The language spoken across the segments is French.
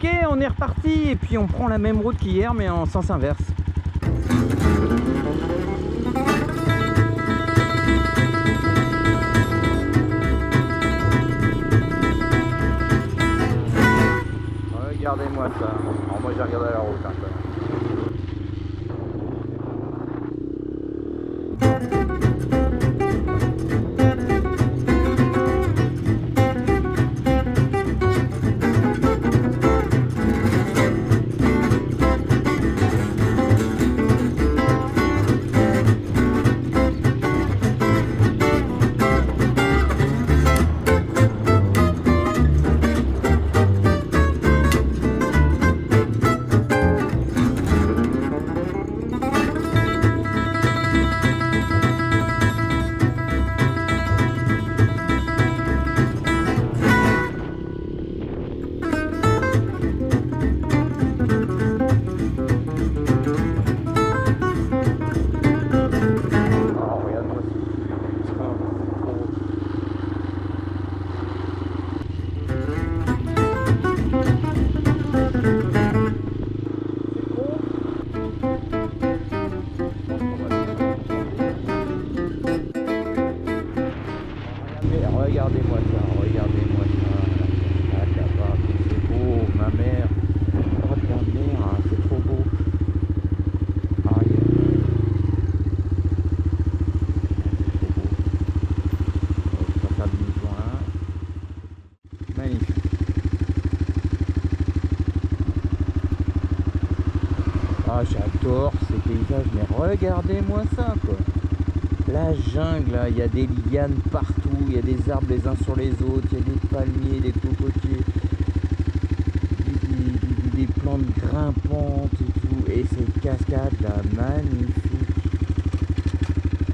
Ok, on est reparti et puis on prend la même route qu'hier mais en sens inverse. Regardez-moi ça. Alors moi j'ai regardé la route un peu. Regardez-moi ça, regardez-moi ça. Ah, là-bas, c'est beau, ma mère. Regardez, hein, c'est trop beau. Ah, c'est trop beau. Je vais faire du joint. Magnifique. Ah, j'adore ces paysages, mais regardez-moi ça, quoi. La jungle, il y a des lianes partout, il y a des arbres les uns sur les autres, il y a des palmiers, des cocotiers, des plantes grimpantes et tout, et cette cascade là, magnifique.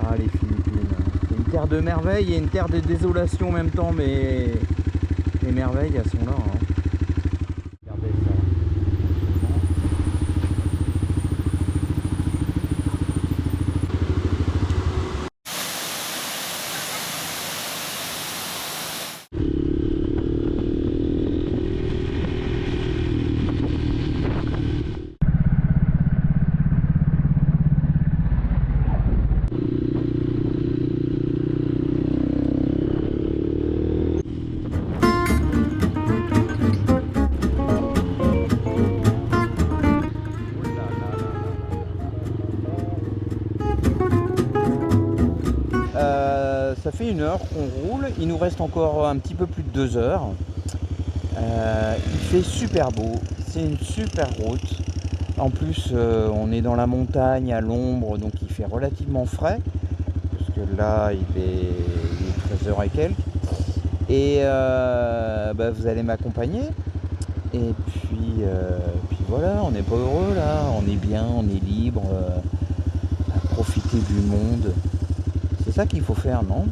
Ah, les Philippines, c'est une terre de merveille et une terre de désolation en même temps, mais les merveilles, elles sont là. Hein. Regardez ça. Ça fait 1 heure qu'on roule, il nous reste encore un petit peu plus de 2 heures. Il fait super beau, c'est une super route. En plus, on est dans la montagne à l'ombre, donc il fait relativement frais, parce que là il est 13h et quelques. Et bah, vous allez m'accompagner. Et puis voilà, on n'est pas heureux là, on est bien, on est libre, à profiter du monde. C'est ça qu'il faut faire, non?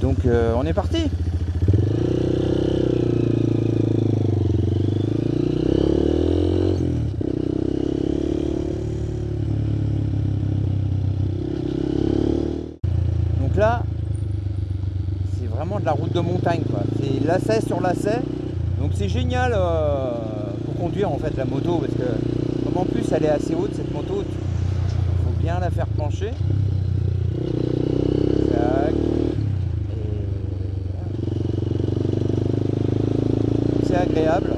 Donc on est parti. Donc là, c'est vraiment de la route de montagne, quoi. C'est lacet sur lacet. Donc c'est génial pour conduire en fait la moto, parce que comme en plus elle est assez haute cette moto, il faut bien la faire pencher. Tac. C'est agréable.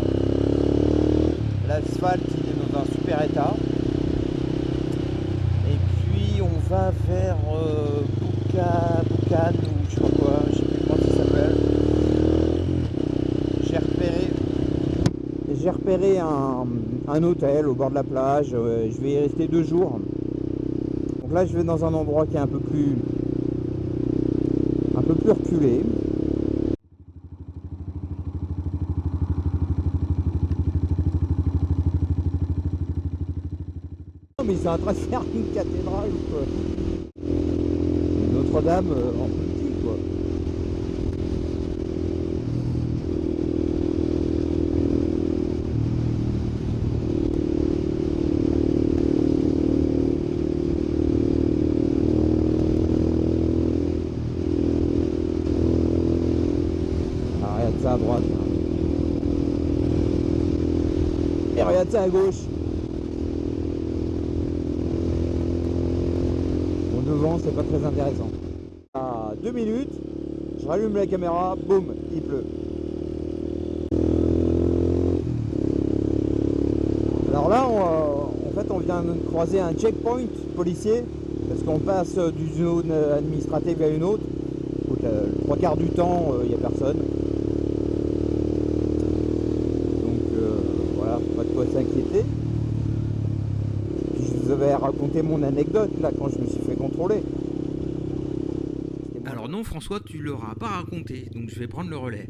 L'asphalte il est dans un super état. Et puis on va vers Boucan ou je sais pas quoi, je sais plus comment ça s'appelle. J'ai repéré un hôtel au bord de la plage. Je vais y rester 2 jours. Donc là je vais dans un endroit qui est un peu plus reculé. Mais c'est en train de faire une cathédrale, quoi. Notre-Dame en petit, quoi. Ah, regarde ça à droite, là. regarde ça à gauche. Bon, devant, c'est pas très intéressant. À 2 minutes, je rallume la caméra, boum, il pleut. Alors là, en fait, on vient de croiser un checkpoint policier, parce qu'on passe d'une zone administrative à une autre. Donc, le 3/4 du temps, il n'y a personne. Donc voilà, pas de quoi s'inquiéter. Puis je vous avais raconté mon anecdote là quand je me suis fait contrôler. Alors non François, tu l'auras pas raconté, donc je vais prendre le relais.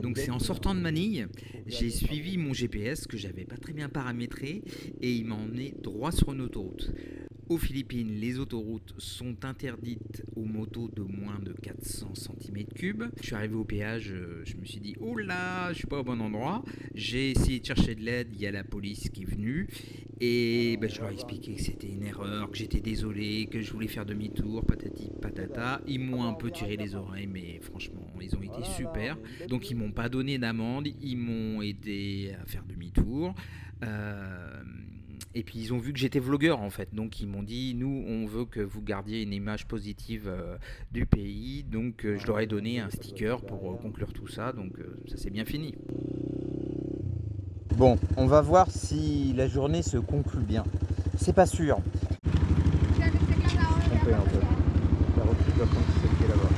Donc c'est en sortant de Manille, j'ai suivi mon GPS que j'avais pas très bien paramétré et il m'a emmené droit sur une autoroute. Aux Philippines, les autoroutes sont interdites aux motos de moins de 400 cm3. Je suis arrivé au péage, je me suis dit oh là, je suis pas au bon endroit. J'ai essayé de chercher de l'aide, il y a la police qui est venue et je leur ai expliqué que c'était une erreur, que j'étais désolé, que je voulais faire demi-tour, patati patata. Ils m'ont un peu tiré les oreilles, mais franchement, ils ont été super. Donc ils m'ont pas donné d'amende, ils m'ont aidé à faire demi-tour. Et puis ils ont vu que j'étais vlogueur en fait, donc ils m'ont dit nous on veut que vous gardiez une image positive du pays, donc je leur ai donné un sticker pour conclure tout ça, donc ça s'est bien fini. Bon, on va voir si la journée se conclut bien. C'est pas sûr. Trompé un peu. La route doit prendre ce qui est là-bas.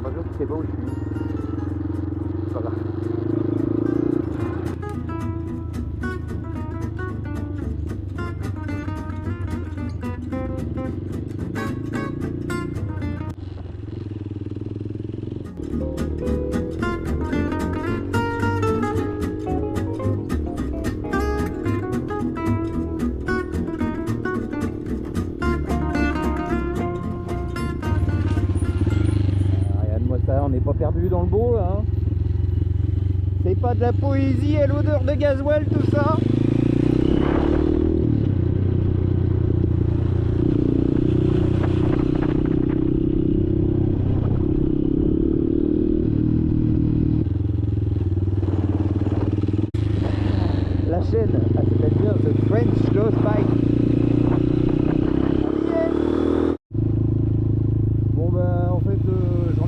l'impression qu'il sait pas où je suis. Voilà. Regarde-moi ça, on n'est pas perdu dans le beau là. Hein. C'est pas de la poésie à l'odeur de gasoil tout ça. La chaîne, c'est-à-dire The French Ghost Bike. Bon ben en fait j'en